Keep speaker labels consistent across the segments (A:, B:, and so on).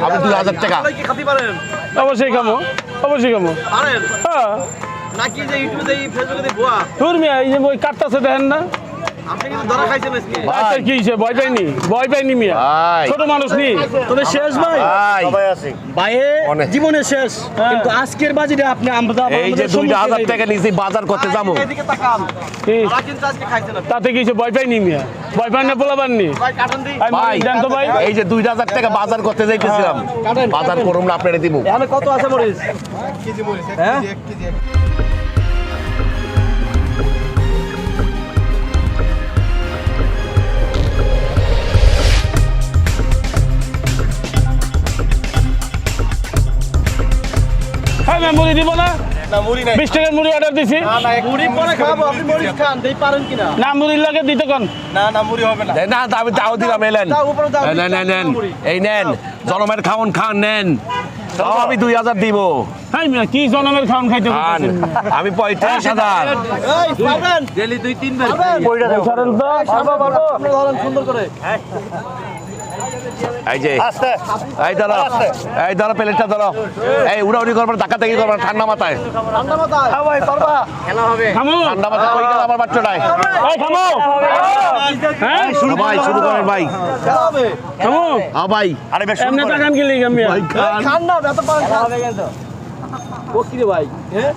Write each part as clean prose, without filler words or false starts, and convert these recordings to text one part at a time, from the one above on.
A: আমি 2000 টাকা
B: কি খাতি পারেন?
C: অবশ্যই খামো
B: পারেন
C: হ্যাঁ
B: নাকি যে ইউটিউবে ফেসবুকে ভুয়া?
C: তোর মিয়া এই যে ওই কাটতাছে দেখেন না
B: আপনি কিন্তু ধরা খাইছেন আজকে।
C: আচ্ছা কি হইছে ভয় পাইনি মিয়া
A: ভাই
C: ছোট মানুষ নি
D: তবে শেষ ভাই
A: ভাই
D: ভাইয়ে
A: অনেক।
D: জীবনে শেষ কিন্তু আজকের বাজেটে আপনি
A: এই যে 2000 টাকা নিয়েছি বাজার করতে যাবো
B: এদিকে তাকান।
C: কি
B: ধরা কিন্তু আজকে খাইছেন আপনি।
C: তাতে কি হইছে ভয় পাইনি মিয়া ভয় পাই না পোলাবার নি
B: ভাই কাটন দি।
A: ভাই
C: জান তো ভাই
A: এই যে 2000 টাকা বাজার করতে যাইতেছিলাম বাজার করুম না আপনারে দিব
B: এখানে কত আছে মরিচ? হ্যাঁ?
C: হ্যাঁ ম্যাম মুড়ি দিব না
B: না মুড়ি নাই।
C: 20 টাকার মুড়ি অর্ডার দিছি
B: মুড়ি পরে খাবো, আপনি মরিচ খান, দেই পারেন কিনা?
C: না মুড়ির লাগে দিতে কোন
B: না মুড়ি হবে না।
A: না আমি তাও দিলাম এলেন
B: দাও, উপরে দাও।
A: নেন এই নেন জনমের খাওন খান নেন তাও আমি 2000 দিব
C: হাই মিয়া কি জনমের খাওন খাইতে
A: খান আমি 35,000
B: এই পারবেন? ডেলি 2-3 বার।
C: ধরেন তো
B: পারবো। আপনি ধরেন সুন্দর করে।
A: এই যে এই ধরো প্লেটটা ধরো এই উড়াউড়ি করবার ধাক্কা থেকে করবার ঠান্ডা মাথায়
B: ঠান্ডা মাথায়। হ্যাঁ ভাই পারবা। খেলা হবে।
C: খামো
A: ঠান্ডা মাথায় কই গেল আমার বাচ্চাটাই
C: এই খামো হ্যাঁ
A: শুরু করেন ভাই
B: খেলা হবে।
C: খামো
A: ভাই
D: আরে বেশ
C: এমনি টাকান কি লিগা মিয়া
B: এই খান না, এত পারেন খান। ও কি রে ভাই? হ্যাঁ?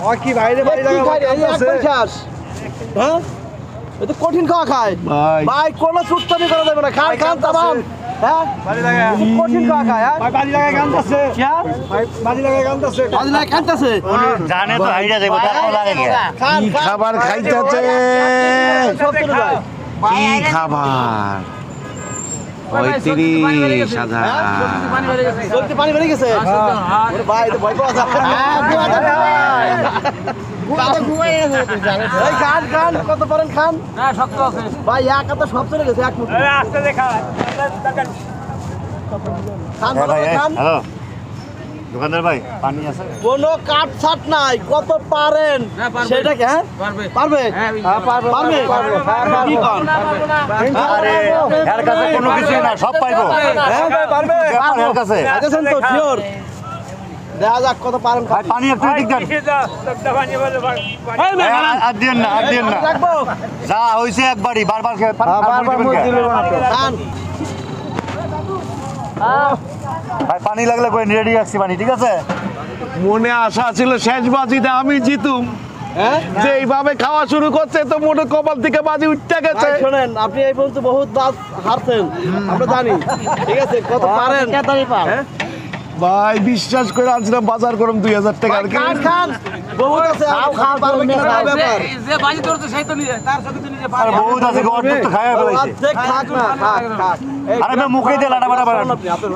B: ও কি বাইরে কি খায় রে? এই একদম শেষ। হ্যাঁ? এ তো কঠিন খাওয়া খায়। ভাই কোনো সুস্তানি করা যাবে না। খান তামাম। হ্যাঁ? কঠিন খাওয়া খায়, হ্যাঁ?
D: বাজি লাগায় গানতাছে বাজি লাগায় গানতাছে
B: বাজি লাগে খাইতেছে।
D: জানে তো হাইরা যাইবো তারপর লাগে
B: খান
A: কি খাবার খাইতেছে
B: সব চলে যায়।
A: কি খাবার 35,000
B: জলদি পানি বেরিয়ে গেছে। ওরে ভাই তো ভয় পাওয়া যায়। এই খান কত পারেন খান। না শক্ত আছে ভাই, এক হাতে সব চলে গেছে এক মুঠো।
C: আস্তে দেখা
B: খান খান।
D: হ্যালো দোকানদার ভাই পানি আছে
B: কোনো কাট ছাট নাই, কত পারেন সেটা কি? হ্যাঁ পারবে পারবে কি কন?
D: আরে এর কাছে কোনো কিছু না সব পাইবো
B: হ্যাঁ পারবে
D: এর কাছে
B: আছেন তো শিওর? দেখা যাক কত পারেন।
D: ভাই পানি একটু দিক দেন আর দিয়েন না
B: রাখবো
D: যা হইছে একবারই বারবার
B: খান।
D: ভাই পানি লাগলে কই রেডি আছি পানি ঠিক আছে
A: মনে আশা ছিল শেষ বাজিতে আমি জিতুম
B: হ্যাঁ
A: যে এইভাবে খাওয়া শুরু করছে তো মোটে কপাল থেকে বাজি উঠতে গেছে
B: ভাই শোনেন, আপনি এই পর্যন্ত বহুত বাস হারছেন, আমরা জানি। ঠিক আছে কত পারেন? হ্যাঁ?
A: ভাই বিশ্বাস করে আনছিলাম বাজার করম 2000 টাকা আর কি
B: খান বহুত আছে, খাওয়া পারবে কিনা তার ব্যাপার।
D: আর বহুত আছে গড় তো খায়া ফেলাইছে
B: অর্ধেক খাক না, খাক। এই
D: আরে ভাই মুখে দিয়ে লাটা বাটা বাড়ান
B: আপনি আপনার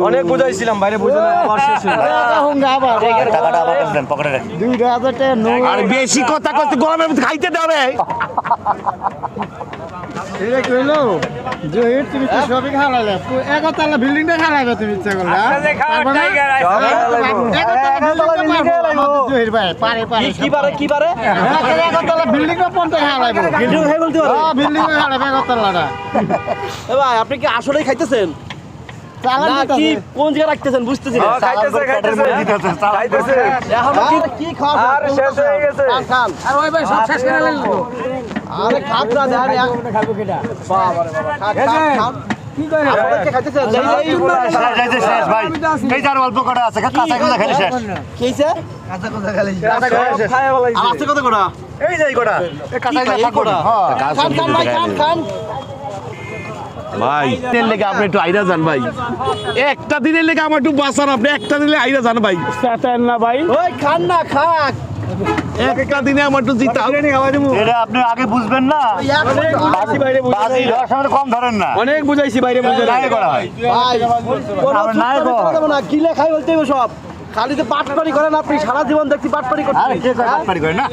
D: অনেক বুঝাইছিলাম বাইরে বুঝে না আমার শেষ টাকাটা আবার দেন পকেটে রাখি
A: আর বেশি কথা কইতে গরমের মধ্যে খাইতে দেবে
E: এটা কি হলো জহির তুমি তো সবই খাওয়ালে একতলা বিল্ডিংটা খাওয়ালে তুমি ইচ্ছা করলে জহির ভাই পারে পারে
B: কি পারে
E: একতলা বিল্ডিংটা পর্যন্ত খাওয়ালাইবো
B: কিন্তু হয়ে বলতে পারে।
E: বিল্ডিং খাওয়ালে একতলাটা
B: এ ভাই আপনি কি আসলেই খাইতেছেন না কি কোন জায়গায় রাখতেছেন বুঝতেছি না। এখন কি খাওয়া শেষ হয়ে গেছে। খান আর ওই ভাই সব শেষ করে নিল। আরে খাক না দেন খাবো কিটা বাবা রে বাবা খান কি কই না আপনি খাইতেছেন
D: যাইতে শেষ ভাই এই যার অল্প কটা আছে কাঁচা গুলো খালি শেষ
B: কিছে কাঁচা কথা খালি খায় বলাইছে আর আছে কত কোটা
D: এই যাই কটা এই কাঁচা গুলো
B: কোটা
D: হ্যাঁ
B: খান ভাই খান
A: ভাই তেল লেগে আপনি একটু আইরা যান ভাই একটা দিনের লেগে আমার একটু বাঁচান আপনি একটা দিনে আইরা যান ভাই
C: চাতেন না ভাই
B: ওই খান না খাক
A: একটা দিনে আমার একটু জিতা
D: এটা আপনি আগে বুঝবেন না
B: বাসি বাইরে
D: বাজি দেওয়ার সময় কম ধরেন না
C: অনেক বুঝাইছি বাইরে বুঝে
D: নাই করা হয়
B: ভাই কোন
D: আবার নাই
B: সুস্থানি
D: গো।
B: করা যাবে না, গিলে খাই বলতে হবে সব। খালি তো বাটপাড়ি করেন আপনি, সারা জীবন দেখছি বাটপাড়ি
D: আরে কে
B: করতে।
D: কয় বাটপারি করে না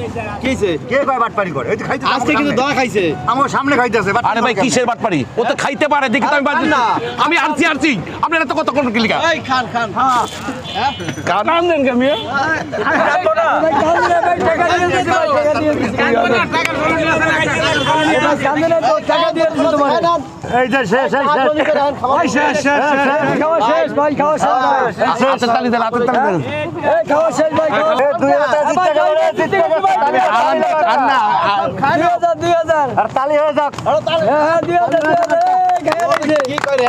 B: কিছে
D: কে কয় বাটপারি করে এই তো খাইতে
B: আজকে কিন্তু দয়া খাইছে।
D: আমার সামনে খাইতেছে
A: আরে ভাই কিসের বাটপারি ও তো খাইতে পারে দেখি তো আমি বাজি
B: না।
A: আমি আনছি আপনারা তো কত কোন কি লিখা
B: এই খান হ্যাঁ
C: কান দেন কে মিয়া
D: এই যে শেষ
A: হাতের তালি দেন হাতের তালি দেন
D: আর তালি হয়ে যাক
B: কি করে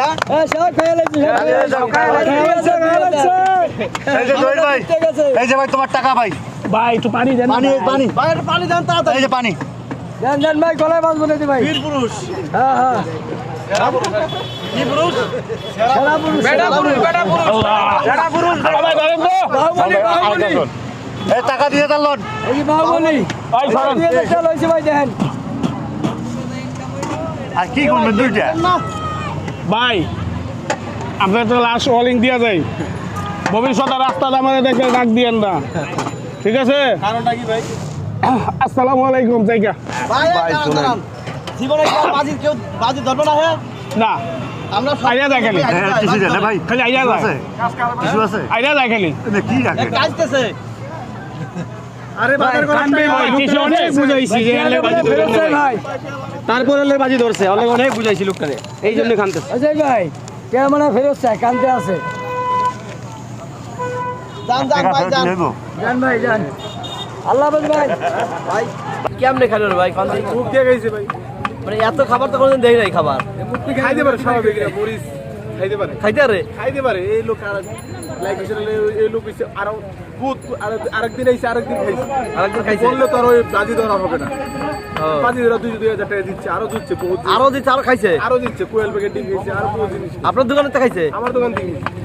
D: এই যে জহির ভাই এই যে ভাই তোমার টাকা ভাই
C: ভাই একটু পানি দেন
D: পানি পানি
B: পানি দেন তাড়াতাড়ি
D: এই যে পানি
E: ভাই গলায় বাঁধবো না ভাই
B: বীর পুরুষ
E: হ্যাঁ
B: কি পুরুষ
C: সবাই ধরেন তো
D: এই টাকা দিয়ে দেন লোন
E: এই বাহুবলি
C: ভাই সরেন
E: চল হয়েছে ভাই দেখেন
D: আর কি করবেন দুইটা
C: ভাই আপনার তো লাস্ট ওয়ার্নিং দিয়া যায় ভবিষ্যতে রাস্তাটা আমাদের দেখে ডাক দিয়েন না ঠিক আছে
B: কারণটা কি ভাই
C: আসসালামু আলাইকুম জায়গা
B: ভাই দাঁড়ান জীবনে কি আর কেউ বাজি ধরবে না হ্যাঁ
C: না
B: আমরা
C: আইয়া যায় খালি
D: কিছু দেন ভাই
C: খালি আইয়া যায়
D: কিছু আছে
C: আইয়া যায় খালি
D: কি রাখে
B: কাজতেছে
C: কিছু অনেক বুঝাইছি যে এলে বাজি ধরবে না ভাই।
E: তারপরে বাজি ধরছে অনেক অনেক বুঝাইছি লোকটারে এই জন্য কানতেছে অজয় ভাই কেমন ফেরত চায় কানতে আছে
B: যান ভাই যান
E: জান ভাই জান আল্লাহ হাফেজ ভাই
B: ভাই কেমনে খাইলো রে ভাই কান দিয়ে মুখ দিয়ে গেছে ভাই মানে এত খাবার তো কোনোদিন দেখি নাই খাবার
F: খাইতে পারে স্বাভাবিক এটা মরিচ খাইতে পারে
B: খাইতে আরে
F: খাইতে পারে এই লোক আর লাইক হিসেবে এই লোক হইছে আরো বহুত আরেকদিন আইছে আরেকদিন খাইছে
B: আরেকদিন খাইছে
F: বললে তো আর ওই বাজি ধরা হবে না বাজি ধরা 2,000 টাকা দিচ্ছে আরো দিচ্ছে বহুত
B: আরো দিচ্ছে আরো খাইছে
F: আরো দিচ্ছে কোয়েল প্যাকেট ডিম খাইছে আরো বহুত জিনিস
B: আপনার দোকানে তো খাইছে
F: আমার দোকান থেকে